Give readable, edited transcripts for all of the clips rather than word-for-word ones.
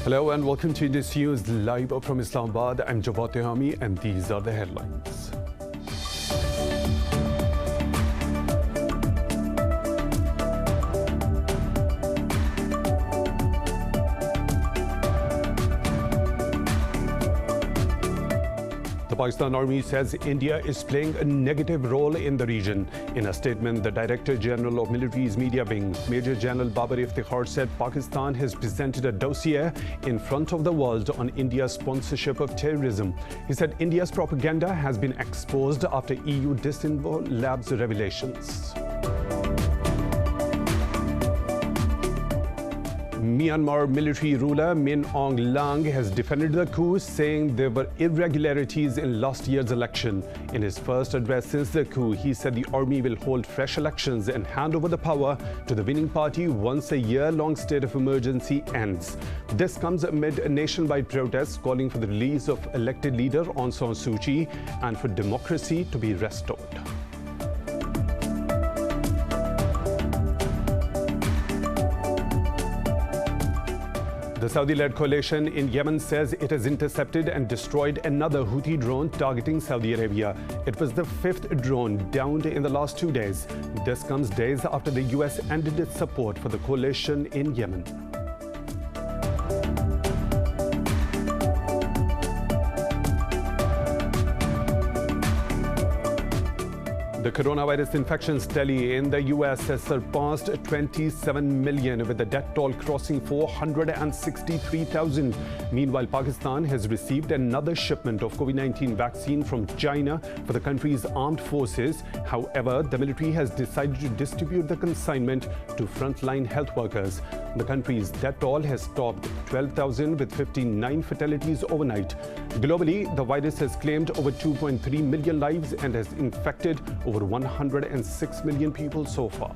Hello and welcome to Indus News live from Islamabad. I'm Jawad Tehami and these are the headlines. The Pakistan Army says India is playing a negative role in the region. In a statement, the Director General of Military's Media Wing, Major General Babar Iftikhar, said Pakistan has presented a dossier in front of the world on India's sponsorship of terrorism. He said India's propaganda has been exposed after EU Disinfo Lab's revelations. Myanmar military ruler Min Aung Hlaing has defended the coup, saying there were irregularities in last year's election. In his first address since the coup, he said the army will hold fresh elections and hand over the power to the winning party once a year-long state of emergency ends. This comes amid nationwide protests calling for the release of elected leader Aung San Suu Kyi and for democracy to be restored. The Saudi-led coalition in Yemen says it has intercepted and destroyed another Houthi drone targeting Saudi Arabia. It was the fifth drone downed in the last 2 days. This comes days after the US ended its support for the coalition in Yemen. The coronavirus infections tally in the US has surpassed 27 million, with the death toll crossing 463,000. Meanwhile, Pakistan has received another shipment of COVID-19 vaccine from China for the country's armed forces. However, the military has decided to distribute the consignment to frontline health workers. The country's death toll has topped 12,000 with 59 fatalities overnight. Globally, the virus has claimed over 2.3 million lives and has infected over 106 million people so far.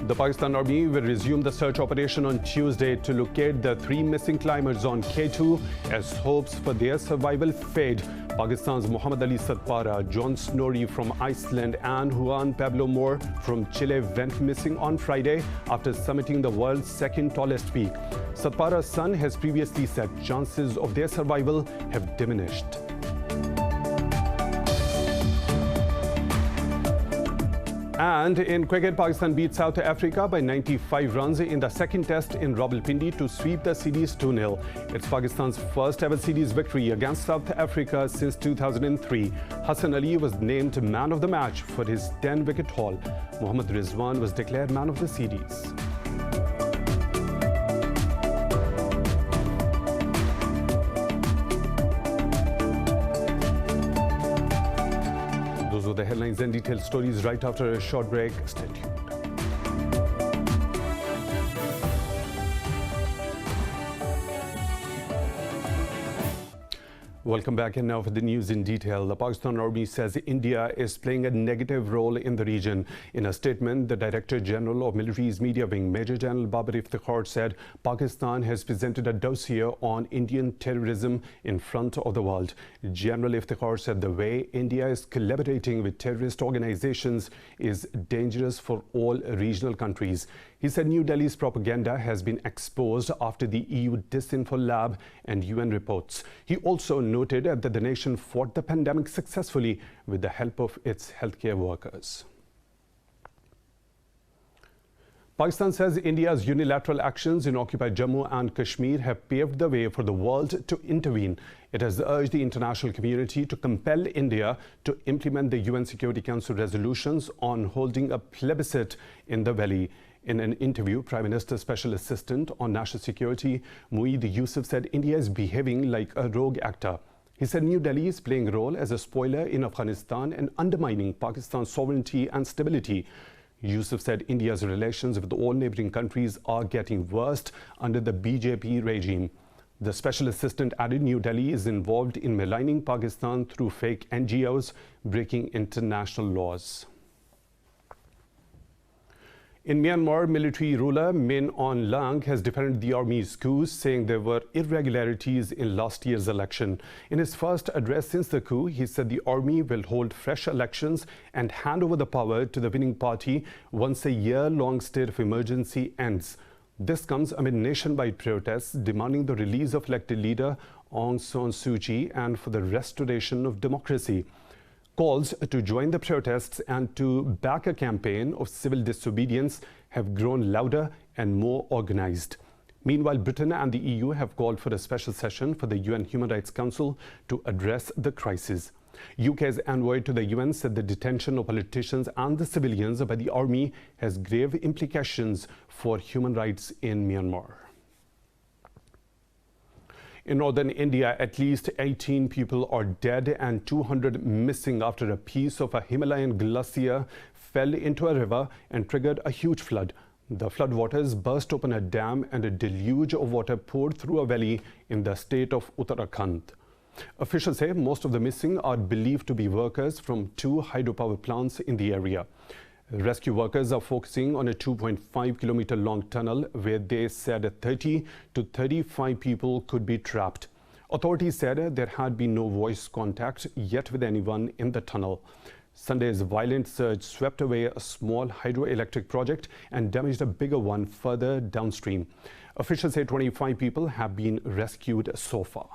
The Pakistan Army will resume the search operation on Tuesday to locate the 3 missing climbers on K2 as hopes for their survival fade. Pakistan's Muhammad Ali Satpara, John Snorri from Iceland and Juan Pablo Moore from Chile went missing on Friday after summiting the world's second tallest peak. Satpara's son has previously said chances of their survival have diminished. And in cricket, Pakistan beat South Africa by 95 runs in the second test in Rawalpindi to sweep the series 2-0. It's Pakistan's first ever series victory against South Africa since 2003. Hassan Ali was named man of the match for his 10-wicket haul. Mohammad Rizwan was declared man of the series. Those are the headlines and detailed stories right after a short break. Stay tuned. Welcome back, and now for the news in detail. The Pakistan Army says India is playing a negative role in the region. In a statement, the Director General of Military's Media Wing, Major General Babar Iftikhar, said Pakistan has presented a dossier on Indian terrorism in front of the world. General Iftikhar said the way India is collaborating with terrorist organizations is dangerous for all regional countries. He said New Delhi's propaganda has been exposed after the EU Disinfo Lab and UN reports. He also noted that the nation fought the pandemic successfully with the help of its healthcare workers. Pakistan says India's unilateral actions in occupied Jammu and Kashmir have paved the way for the world to intervene. It has urged the international community to compel India to implement the UN Security Council resolutions on holding a plebiscite in the valley. In an interview, Prime Minister's Special Assistant on National Security, Mueed Yusuf, said India is behaving like a rogue actor. He said New Delhi is playing a role as a spoiler in Afghanistan and undermining Pakistan's sovereignty and stability. Yusuf said India's relations with all neighboring countries are getting worse under the BJP regime. The Special Assistant added New Delhi is involved in maligning Pakistan through fake NGOs, breaking international laws. In Myanmar, military ruler Min Aung Hlaing has defended the army's coup, saying there were irregularities in last year's election. In his first address since the coup, he said the army will hold fresh elections and hand over the power to the winning party once a year-long state of emergency ends. This comes amid nationwide protests demanding the release of elected leader Aung San Suu Kyi and for the restoration of democracy. Calls to join the protests and to back a campaign of civil disobedience have grown louder and more organized. Meanwhile, Britain and the EU have called for a special session for the UN Human Rights Council to address the crisis. UK's envoy to the UN said the detention of politicians and the civilians by the army has grave implications for human rights in Myanmar. In northern India, at least 18 people are dead and 200 missing after a piece of a Himalayan glacier fell into a river and triggered a huge flood. The floodwaters burst open a dam and a deluge of water poured through a valley in the state of Uttarakhand. Officials say most of the missing are believed to be workers from 2 hydropower plants in the area. Rescue workers are focusing on a 2.5-kilometer long tunnel where they said 30 to 35 people could be trapped. Authorities said there had been no voice contact yet with anyone in the tunnel. Sunday's violent surge swept away a small hydroelectric project and damaged a bigger one further downstream. Officials say 25 people have been rescued so far.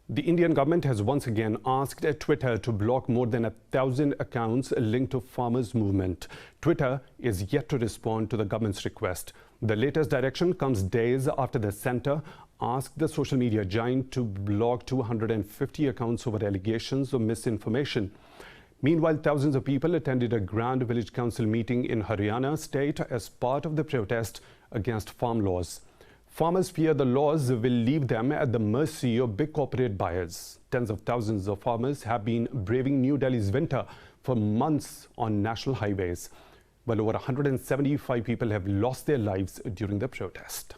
The Indian government has once again asked Twitter to block more than 1,000 accounts linked to farmers' movement. Twitter is yet to respond to the government's request. The latest direction comes days after the centre asked the social media giant to block 250 accounts over allegations of misinformation. Meanwhile, thousands of people attended a Grand Village Council meeting in Haryana state as part of the protest against farm laws. Farmers fear the laws will leave them at the mercy of big corporate buyers. Tens of thousands of farmers have been braving New Delhi's winter for months on national highways, while over 175 people have lost their lives during the protest.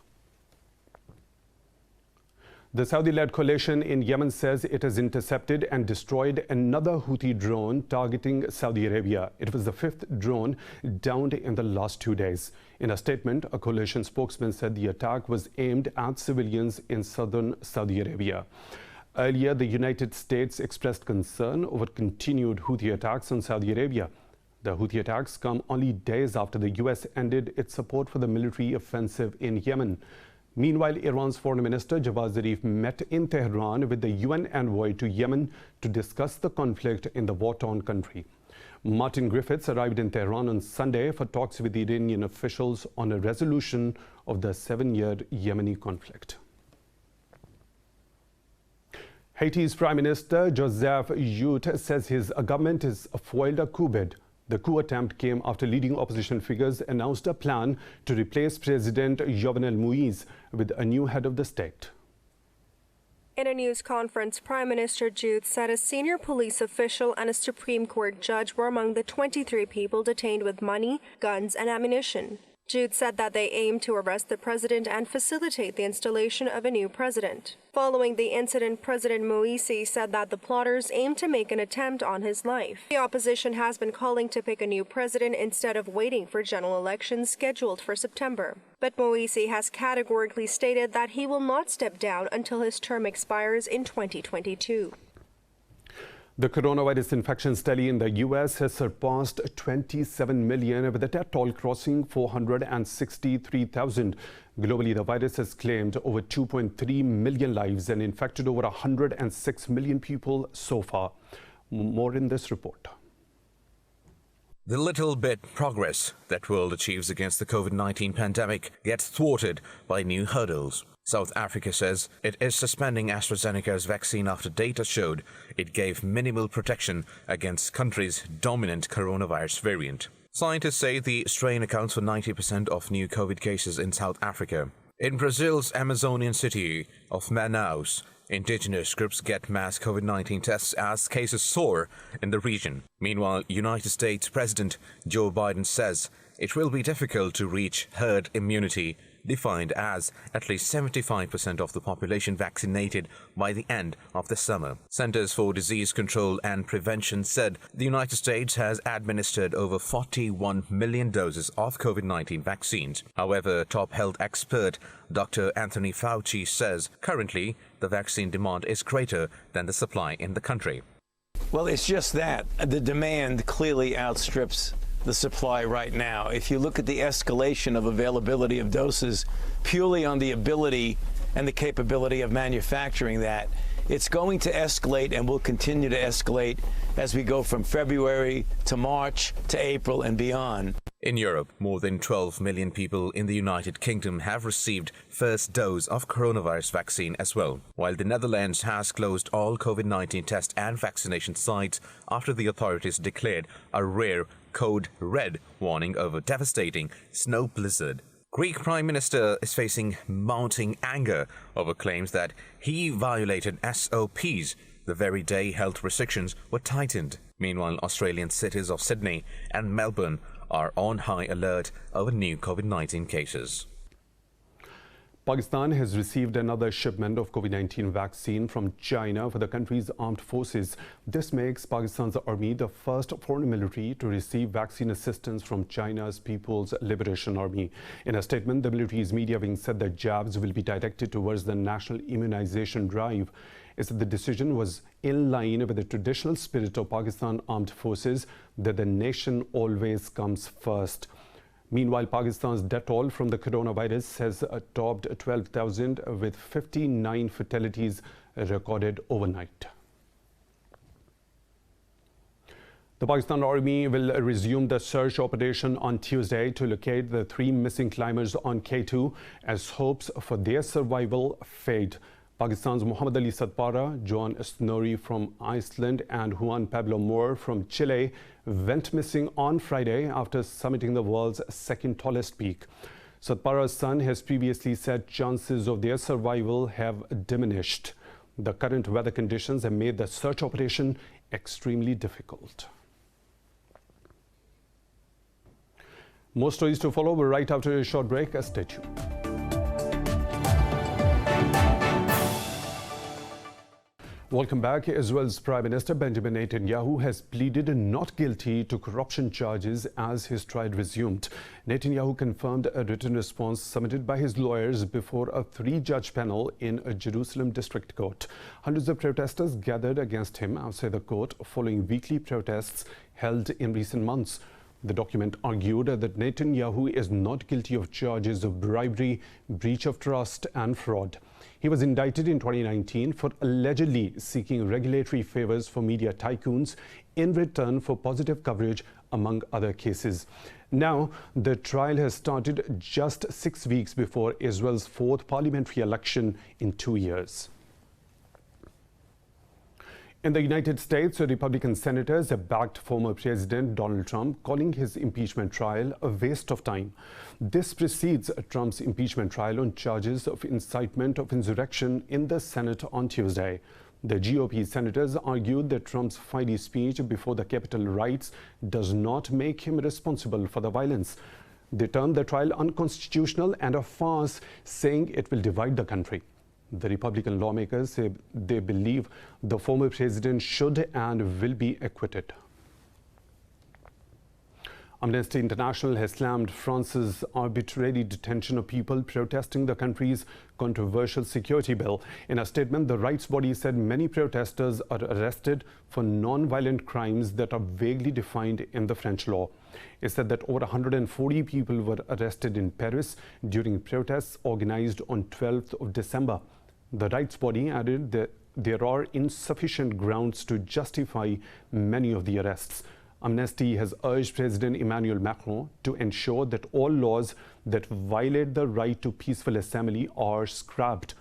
The Saudi-led coalition in Yemen says it has intercepted and destroyed another Houthi drone targeting Saudi Arabia. It was the 5th drone downed in the last 2 days. In a statement, a coalition spokesman said the attack was aimed at civilians in southern Saudi Arabia. Earlier, the United States expressed concern over continued Houthi attacks on Saudi Arabia. The Houthi attacks come only days after the US ended its support for the military offensive in Yemen. Meanwhile, Iran's Foreign Minister Javad Zarif met in Tehran with the UN envoy to Yemen to discuss the conflict in the war-torn country. Martin Griffiths arrived in Tehran on Sunday for talks with Iranian officials on a resolution of the 7-year Yemeni conflict. Haiti's Prime Minister Joseph Jout says his government has foiled a coup bid. The coup attempt came after leading opposition figures announced a plan to replace President Jovenel Moïse with a new head of the state. In a news conference, Prime Minister Jout said a senior police official and a Supreme Court judge were among the 23 people detained with money, guns, and ammunition. Jout said that they aim to arrest the president and facilitate the installation of a new president. Following the incident, President Moïse said that the plotters aim to make an attempt on his life. The opposition has been calling to pick a new president instead of waiting for general elections scheduled for September. But Moïse has categorically stated that he will not step down until his term expires in 2022. The coronavirus infections tally in the US has surpassed 27 million, with the death toll crossing 463,000. Globally, the virus has claimed over 2.3 million lives and infected over 106 million people so far. More in this report. The little bit progress that world achieves against the COVID-19 pandemic gets thwarted by new hurdles. South Africa says it is suspending AstraZeneca's vaccine after data showed it gave minimal protection against country's dominant coronavirus variant. Scientists say the strain accounts for 90% of new COVID cases in South Africa. In Brazil's Amazonian city of Manaus, indigenous groups get mass COVID-19 tests as cases soar in the region. Meanwhile, United States President Joe Biden says it will be difficult to reach herd immunity defined as at least 75% of the population vaccinated by the end of the summer. Centers for Disease Control and Prevention said the United States has administered over 41 million doses of COVID-19 vaccines. However, top health expert Dr. Anthony Fauci says currently the vaccine demand is greater than the supply in the country. Well, it's just that. The demand clearly outstrips the supply right now. If you look at the escalation of availability of doses purely on the ability and the capability of manufacturing that, it's going to escalate and will continue to escalate as we go from February to March to April and beyond. In Europe, more than 12 million people in the United Kingdom have received first dose of coronavirus vaccine as well, while the Netherlands has closed all COVID-19 test and vaccination sites after the authorities declared a rare code red warning over devastating snow blizzard. Greek Prime Minister is facing mounting anger over claims that he violated SOPs the very day health restrictions were tightened. Meanwhile, Australian cities of Sydney and Melbourne are on high alert over new COVID-19 cases. Pakistan has received another shipment of COVID-19 vaccine from China for the country's armed forces. This makes Pakistan's army the first foreign military to receive vaccine assistance from China's People's Liberation Army. In a statement, the military's media wing said that jabs will be directed towards the national immunization drive. It said the decision was in line with the traditional spirit of Pakistan armed forces that the nation always comes first. Meanwhile, Pakistan's death toll from the coronavirus has topped 12,000 with 59 fatalities recorded overnight. The Pakistan Army will resume the search operation on Tuesday to locate the 3 missing climbers on K2 as hopes for their survival fade. Pakistan's Muhammad Ali Satpara, John Snorri from Iceland and Juan Pablo Moore from Chile went missing on Friday after summiting the world's second tallest peak. Satpara's son has previously said chances of their survival have diminished. The current weather conditions have made the search operation extremely difficult. More stories to follow right after a short break. Stay tuned. Welcome back. Israel's Prime Minister Benjamin Netanyahu has pleaded not guilty to corruption charges as his trial resumed. Netanyahu confirmed a written response submitted by his lawyers before a 3-judge panel in a Jerusalem district court. Hundreds of protesters gathered against him outside the court following weekly protests held in recent months. The document argued that Netanyahu is not guilty of charges of bribery, breach of trust and fraud. He was indicted in 2019 for allegedly seeking regulatory favors for media tycoons in return for positive coverage, among other cases. Now, the trial has started just 6 weeks before Israel's 4th parliamentary election in 2 years. In the United States, Republican senators have backed former President Donald Trump, calling his impeachment trial a waste of time. This precedes Trump's impeachment trial on charges of incitement of insurrection in the Senate on Tuesday. The GOP senators argued that Trump's fiery speech before the Capitol riots does not make him responsible for the violence. They termed the trial unconstitutional and a farce, saying it will divide the country. The Republican lawmakers say they believe the former president should and will be acquitted. Amnesty International has slammed France's arbitrary detention of people protesting the country's controversial security bill. In a statement, the rights body said many protesters are arrested for non-violent crimes that are vaguely defined in the French law. It said that over 140 people were arrested in Paris during protests organized on 12th of December. The rights body added that there are insufficient grounds to justify many of the arrests. Amnesty has urged President Emmanuel Macron to ensure that all laws that violate the right to peaceful assembly are scrapped.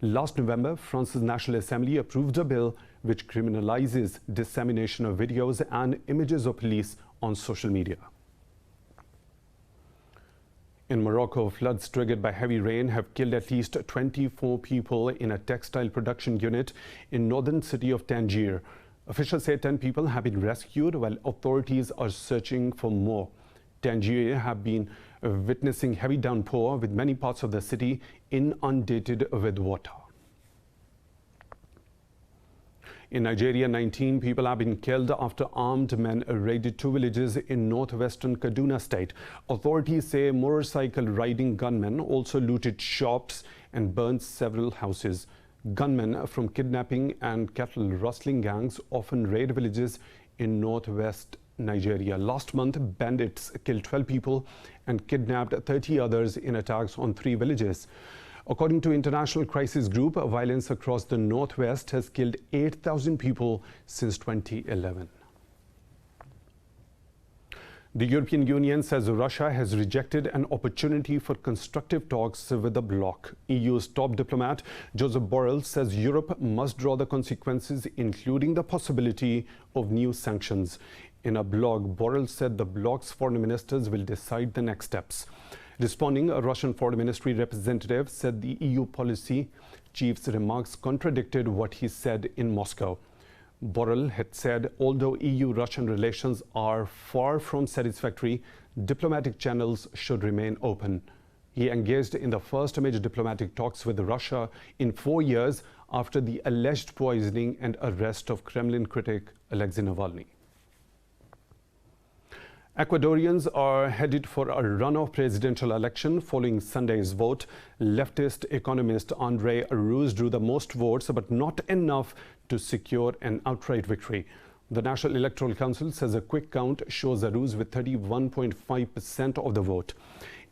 Last November, France's National Assembly approved a bill which criminalizes dissemination of videos and images of police on social media. In Morocco, floods triggered by heavy rain have killed at least 24 people in a textile production unit in northern city of Tangier. Officials say 10 people have been rescued while authorities are searching for more. Tangier have been witnessing heavy downpour with many parts of the city inundated with water. In Nigeria, 19 people have been killed after armed men raided 2 villages in northwestern Kaduna state. Authorities say motorcycle-riding gunmen also looted shops and burned several houses. Gunmen from kidnapping and cattle rustling gangs often raid villages in northwest Nigeria. Last month, bandits killed 12 people and kidnapped 30 others in attacks on 3 villages. According to International Crisis Group, violence across the northwest has killed 8,000 people since 2011. The European Union says Russia has rejected an opportunity for constructive talks with the bloc. EU's top diplomat Joseph Borrell says Europe must draw the consequences, including the possibility of new sanctions. In a blog, Borrell said the bloc's foreign ministers will decide the next steps. Responding, a Russian foreign ministry representative said the EU policy chief's remarks contradicted what he said in Moscow. Borrell had said, although EU-Russian relations are far from satisfactory, diplomatic channels should remain open. He engaged in the first major diplomatic talks with Russia in 4 years after the alleged poisoning and arrest of Kremlin critic Alexei Navalny. Ecuadorians are headed for a runoff presidential election following Sunday's vote. Leftist economist Andre Aruz drew the most votes, but not enough to secure an outright victory. The National Electoral Council says a quick count shows Aruz with 31.5% of the vote.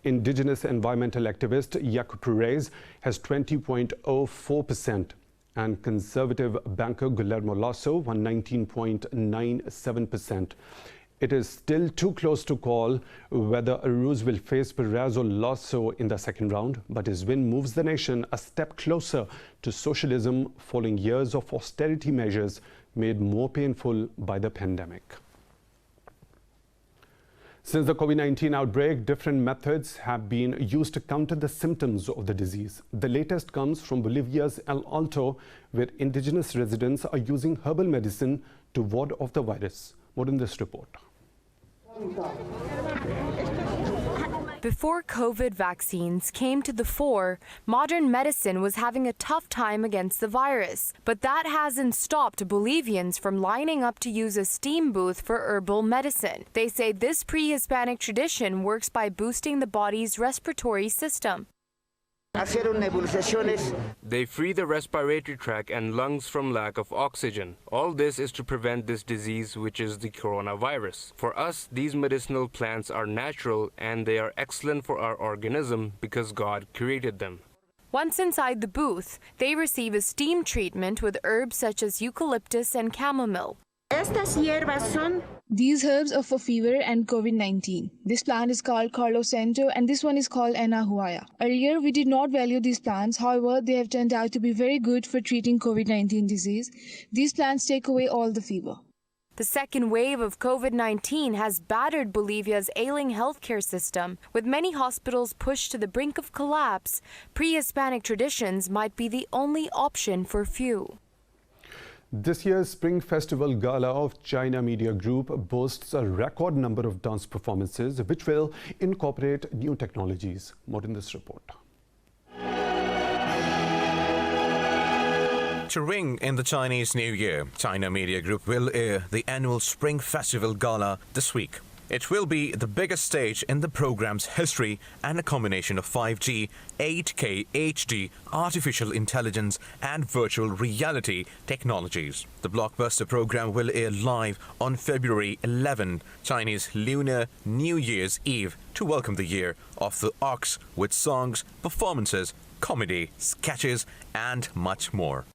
Indigenous environmental activist Yaku Perez has 20.04%, and conservative banker Guillermo Lasso won 19.97%. It is still too close to call whether Aruz will face Perez or Lasso in the second round, but his win moves the nation a step closer to socialism following years of austerity measures made more painful by the pandemic. Since the COVID-19 outbreak, different methods have been used to counter the symptoms of the disease. The latest comes from Bolivia's El Alto, where indigenous residents are using herbal medicine to ward off the virus. More in this report. Before COVID vaccines came to the fore, modern medicine was having a tough time against the virus. But that hasn't stopped Bolivians from lining up to use a steam booth for herbal medicine. They say this pre-Hispanic tradition works by boosting the body's respiratory system. They free the respiratory tract and lungs from lack of oxygen. All this is to prevent this disease, which is the coronavirus. For us, these medicinal plants are natural and they are excellent for our organism because God created them. Once inside the booth, they receive a steam treatment with herbs such as eucalyptus and chamomile. These herbs are for fever and COVID-19. This plant is called Carlosento and this one is called Anahuaya. Earlier, we did not value these plants. However, they have turned out to be very good for treating COVID-19 disease. These plants take away all the fever. The second wave of COVID-19 has battered Bolivia's ailing healthcare system. With many hospitals pushed to the brink of collapse, pre-Hispanic traditions might be the only option for few. This year's Spring Festival Gala of China Media Group boasts a record number of dance performances, which will incorporate new technologies. More in this report. To ring in the Chinese New Year, China Media Group will air the annual Spring Festival Gala this week. It will be the biggest stage in the program's history and a combination of 5G, 8K HD, artificial intelligence and virtual reality technologies. The blockbuster program will air live on February 11, Chinese Lunar New Year's Eve, to welcome the year of the ox with songs, performances, comedy, sketches and much more.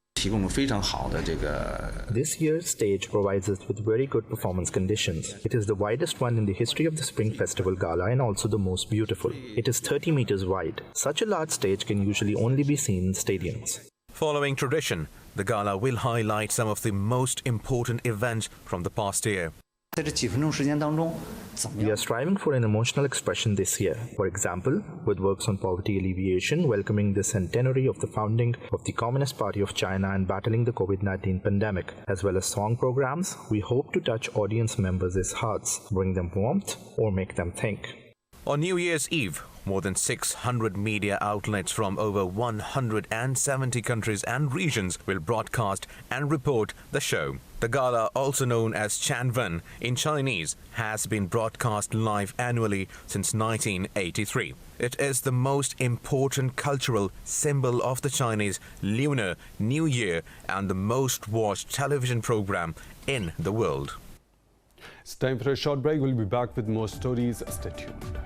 This year's stage provides us with very good performance conditions. It is the widest one in the history of the Spring Festival Gala and also the most beautiful. It is 30 meters wide. Such a large stage can usually only be seen in stadiums. Following tradition, the gala will highlight some of the most important events from the past year. We are striving for an emotional expression this year. For example, with works on poverty alleviation, welcoming the centenary of the founding of the Communist Party of China and battling the COVID-19 pandemic, as well as song programs, we hope to touch audience members' hearts, bring them warmth, or make them think. On New Year's Eve, more than 600 media outlets from over 170 countries and regions will broadcast and report the show. The gala, also known as Chanvan in Chinese, has been broadcast live annually since 1983. It is the most important cultural symbol of the Chinese Lunar New Year and the most watched television program in the world. It's time for a short break. We'll be back with more stories. Stay tuned.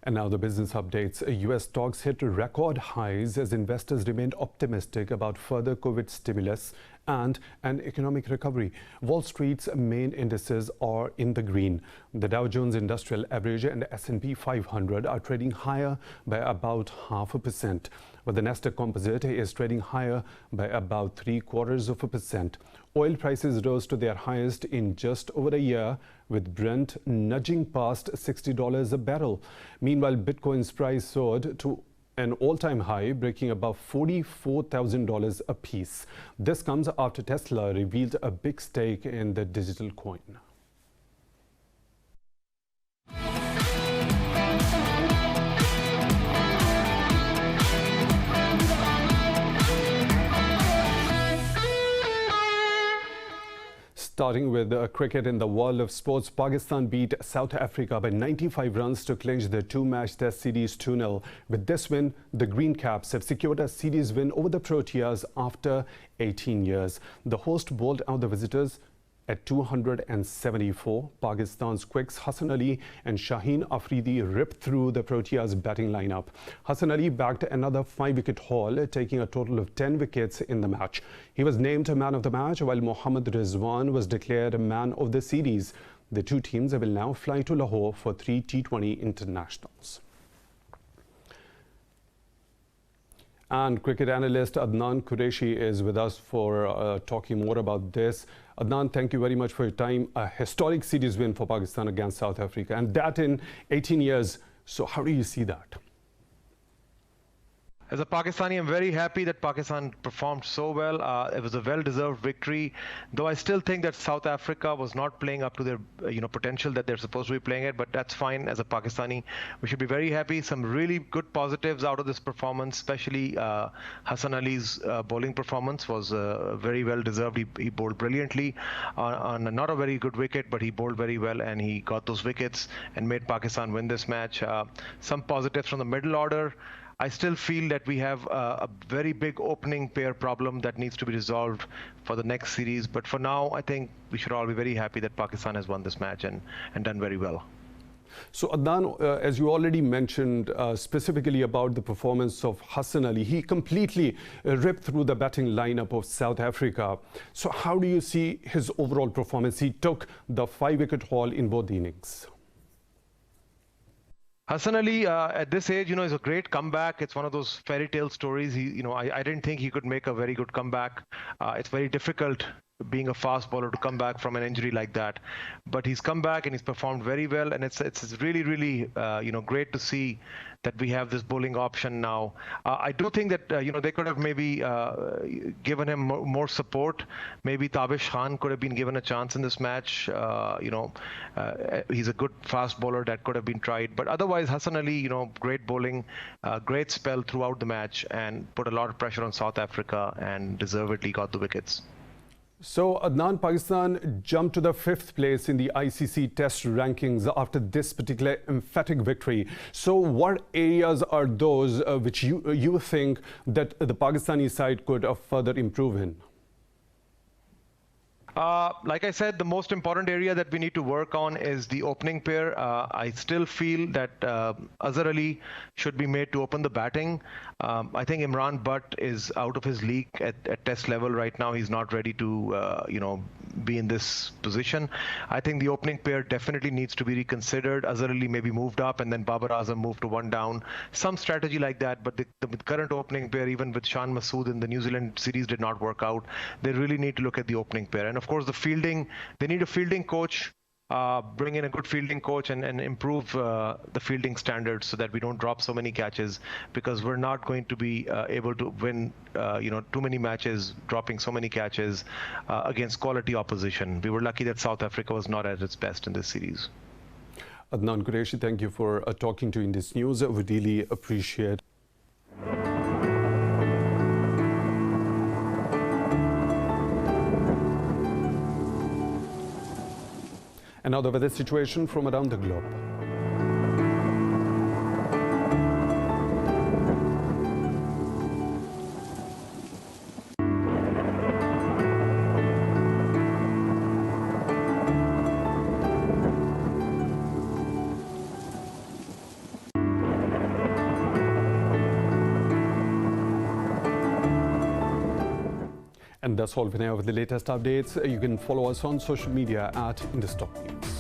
And now the business updates. U.S. stocks hit record highs as investors remained optimistic about further COVID stimulus and an economic recovery. Wall Street's main indices are in the green. The Dow Jones Industrial Average and S&P 500 are trading higher by about 0.5%, but the Nasdaq Composite is trading higher by about 0.75%. Oil prices rose to their highest in just over a year, with Brent nudging past $60 a barrel. Meanwhile, Bitcoin's price soared to an all-time high, breaking above $44,000 a piece. This comes after Tesla revealed a big stake in the digital coin. Starting with cricket in the world of sports, Pakistan beat South Africa by 95 runs to clinch the two-match Test series 2-0. With this win, the Green Caps have secured a series win over the Proteas after 18 years. The host bowled out the visitors at 274. Pakistan's quicks Hassan Ali and Shaheen Afridi ripped through the Proteas batting lineup. Hassan Ali bagged another 5-wicket haul, taking a total of 10 wickets in the match. He was named man of the match, while Mohammad Rizwan was declared man of the series. The two teams will now fly to Lahore for 3 T20 internationals. And cricket analyst Adnan Qureshi is with us for talking more about this. Adnan, thank you very much for your time. A historic series win for Pakistan against South Africa, and that in 18 years. So how do you see that? As a Pakistani, I'm very happy that Pakistan performed so well. It was a well-deserved victory, though I still think that South Africa was not playing up to their potential that they're supposed to be playing at, but that's fine. As a Pakistani, we should be very happy. Some really good positives out of this performance, especially Hassan Ali's bowling performance was very well-deserved. He bowled brilliantly on not a very good wicket, but he bowled very well, and he got those wickets and made Pakistan win this match. Some positives from the middle order. I still feel that we have a very big opening pair problem that needs to be resolved for the next series. But for now, I think we should all be very happy that Pakistan has won this match and done very well. So Adnan, as you already mentioned, specifically about the performance of Hassan Ali, he completely ripped through the batting lineup of South Africa. So how do you see his overall performance? He took the 5-wicket haul in both innings. Hassan Ali, at this age, is a great comeback. It's one of those fairy tale stories. I didn't think he could make a very good comeback. It's very difficult being a fast bowler to come back from an injury like that. But he's come back and he's performed very well. And it's really, really, great to see that we have this bowling option now. I do think that, they could have maybe given him more support. Maybe Tabish Khan could have been given a chance in this match. He's a good fast bowler that could have been tried. But otherwise, Hassan Ali, great bowling, great spell throughout the match and put a lot of pressure on South Africa and deservedly got the wickets. So Adnan, Pakistan jumped to the 5th place in the ICC Test rankings after this particular emphatic victory. So what areas are those which you think that the Pakistani side could further improve in? Like I said, the most important area that we need to work on is the opening pair. I still feel that Azhar Ali should be made to open the batting. I think Imran Butt is out of his league at Test level right now. He's not ready to, be in this position. I think the opening pair definitely needs to be reconsidered. Azhar Ali maybe moved up and then Babar Azam moved to one down. Some strategy like that, but the current opening pair, even with Shan Masood in the New Zealand series, did not work out. They really need to look at the opening pair. And of course, the fielding, they need a fielding coach. Bring in a good fielding coach and improve the fielding standards so that we don't drop so many catches, because we're not going to be able to win too many matches dropping so many catches against quality opposition. We were lucky that South Africa was not at its best in this series. Adnan Qureshi, thank you for talking to Indus News. We really appreciate. And now the weather situation from around the globe. And that's all for now with the latest updates. You can follow us on social media at Indus Top News.